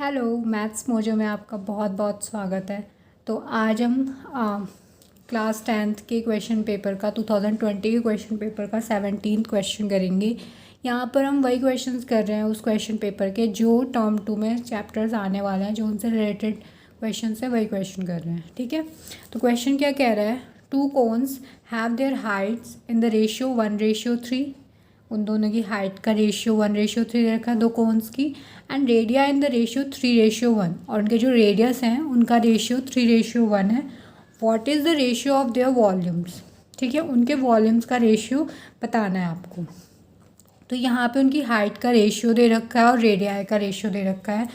Hello, maths mojo में आपका बहुत बहुत स्वागत है। तो आज हम क्लास 10th के क्वेश्चन पेपर का 2020 के क्वेश्चन पेपर का 17th क्वेश्चन करेंगे। यहाँ पर हम वही क्वेश्चंस कर रहे हैं उस क्वेश्चन पेपर के जो टर्म 2 में चैप्टर्स आने वाले हैं, जो उनसे रिलेटेड क्वेश्चन है वही क्वेश्चन कर रहे हैं। ठीक है, तो क्वेश्चन क्या कह रहा है, 2 cones have their heights in the ratio 1:3। उन दोनों की हाइट का रेशियो 1:3 रखा है, दो कोन्स की, and radii in the ratio 3:1, और उनके जो रेडियस हैं उनका रेशियो 3:1 है। What is the ratio of their volumes. ठीक है, उनके वॉल्यूम्स का रेशियो बताना है आपको। तो यहाँ पे उनकी हाइट का रेशियो दे रखा है और रेडियाई का रेशियो दे रखा है।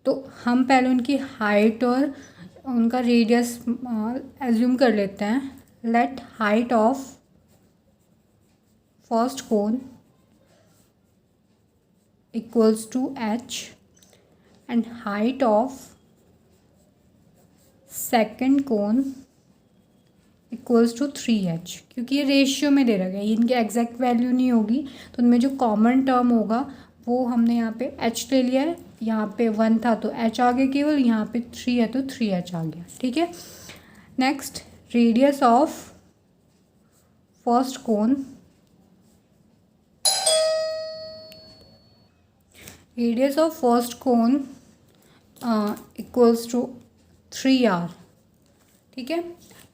तो हम पहले उनकी हाइट और उनका रेडियस एज्यूम कर लेते हैं। Let height of first cone equals to h and height of second cone equals to 3h। क्योंकि ये रेशियो में दे रखा है, इनकी एग्जैक्ट वैल्यू नहीं होगी, तो उनमें जो कॉमन टर्म होगा वो हमने यहाँ पे h ले लिया है। यहाँ पे 1 था तो h आ गया केवल, यहाँ पे 3 है तो 3h आ गया। ठीक है, next radius of first cone, radius of first cone equals to 3r। ठीक है,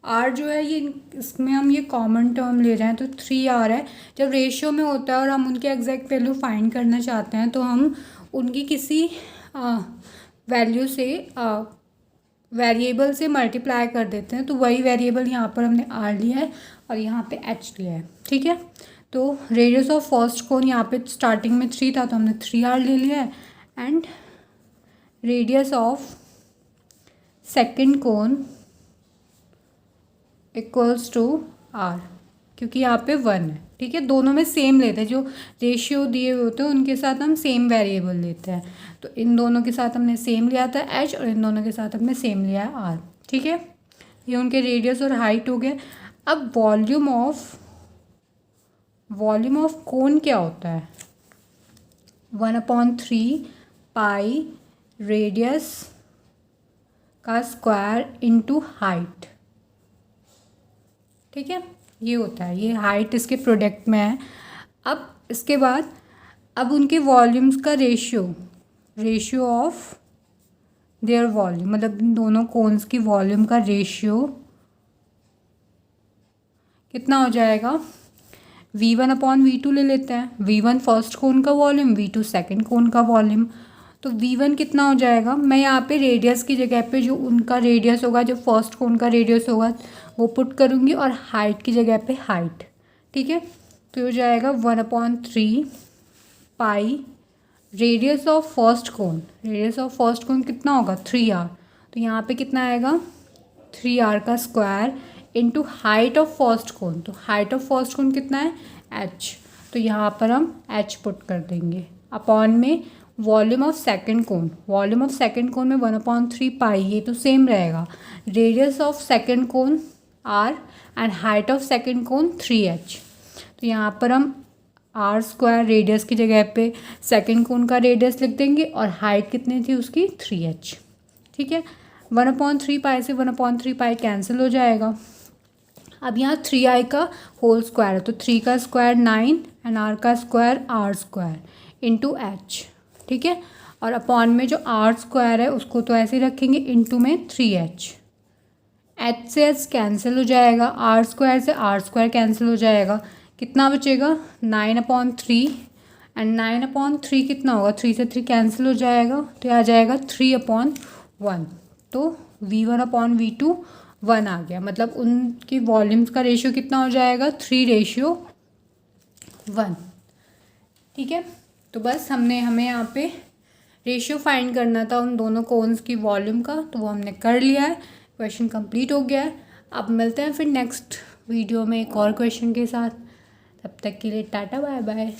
r जो है ये इसमें हम ये कॉमन टर्म ले रहे हैं तो 3r है। जब रेशियो में होता है और हम उनकी एग्जैक्ट वैल्यू फाइंड करना चाहते हैं तो हम उनकी किसी वैल्यू से वेरिएबल से मल्टीप्लाई कर देते हैं। तो वही वेरिएबल यहाँ पर हमने r लिया है और यहाँ पे h लिया है। ठीक है, तो रेडियस ऑफ फर्स्ट कोन यहाँ पे स्टार्टिंग में 3 था तो हमने 3r ले लिया है, and radius of second cone equals to r, क्योंकि यहाँ पे 1 है। ठीक है, दोनों में सेम लेते हैं, जो रेशियो दिए हुए होते हैं उनके साथ हम सेम वेरिएबल लेते हैं। तो इन दोनों के साथ हमने सेम लिया था h और इन दोनों के साथ हमने सेम लिया है r। ठीक है, ये उनके रेडियस और हाइट हो गए। अब वॉल्यूम ऑफ कोन क्या होता है, 1/3 पाई रेडियस का स्क्वायर इंटू हाइट। ठीक है, ये होता है, ये हाइट इसके प्रोडक्ट में है। अब इसके बाद अब उनके वॉल्यूम्स का रेशियो ऑफ देयर वॉल्यूम, मतलब इन दोनों कोन्स की वॉल्यूम का रेशियो कितना हो जाएगा, V1/V2 ले लेते हैं। V1 फर्स्ट कोन का वॉल्यूम, V2 सेकंड कोन का वॉल्यूम। तो V1 कितना हो जाएगा, मैं यहाँ पे रेडियस की जगह पे जो उनका रेडियस होगा, जो फर्स्ट कोन का रेडियस होगा वो पुट करूँगी, और हाइट की जगह पे हाइट। ठीक है, तो हो जाएगा 1/3 pi radius of first cone. Radius of first cone कितना होगा, 3r। तो यहाँ पे कितना आएगा, 3r का square into height of first cone. तो हाइट ऑफ फर्स्ट कोन कितना है, h। तो यहाँ पर हम h पुट कर देंगे अपॉन में volume of second cone. Volume of second cone में 1/3 पाई, ये तो सेम रहेगा। Radius of second cone r and height of second cone 3h। तो यहाँ पर हम r स्क्वायर रेडियस की जगह पे सेकंड कोन का रेडियस लिख देंगे और हाइट कितनी थी उसकी, 3h। ठीक है, 1/3 पाई से 1/3 पाई कैंसिल हो जाएगा। अब यहाँ 3i का होल स्क्वायर है, तो 3 का स्क्वायर 9 एंड r का square r square into h। ठीक है, और अपॉन में जो r स्क्वायर है उसको तो ऐसे ही रखेंगे, इंटू में 3h। h से h कैंसिल हो जाएगा, r स्क्वायर से r स्क्वायर कैंसिल हो जाएगा। कितना बचेगा, 9/3, एंड 9/3 कितना होगा, 3 से 3 कैंसिल हो जाएगा, तो आ जाएगा 3/1। तो V1/V2 1 आ गया, मतलब उनकी वॉल्यूम्स का रेशियो कितना हो जाएगा, 3:1। ठीक है, तो बस हमें यहाँ पे रेशियो फाइंड करना था उन दोनों कोन्स की वॉल्यूम का, तो वो हमने कर लिया है। क्वेश्चन कंप्लीट हो गया है। अब मिलते हैं फिर नेक्स्ट वीडियो में एक और क्वेश्चन के साथ। तब तक के लिए टाटा बाय बाय।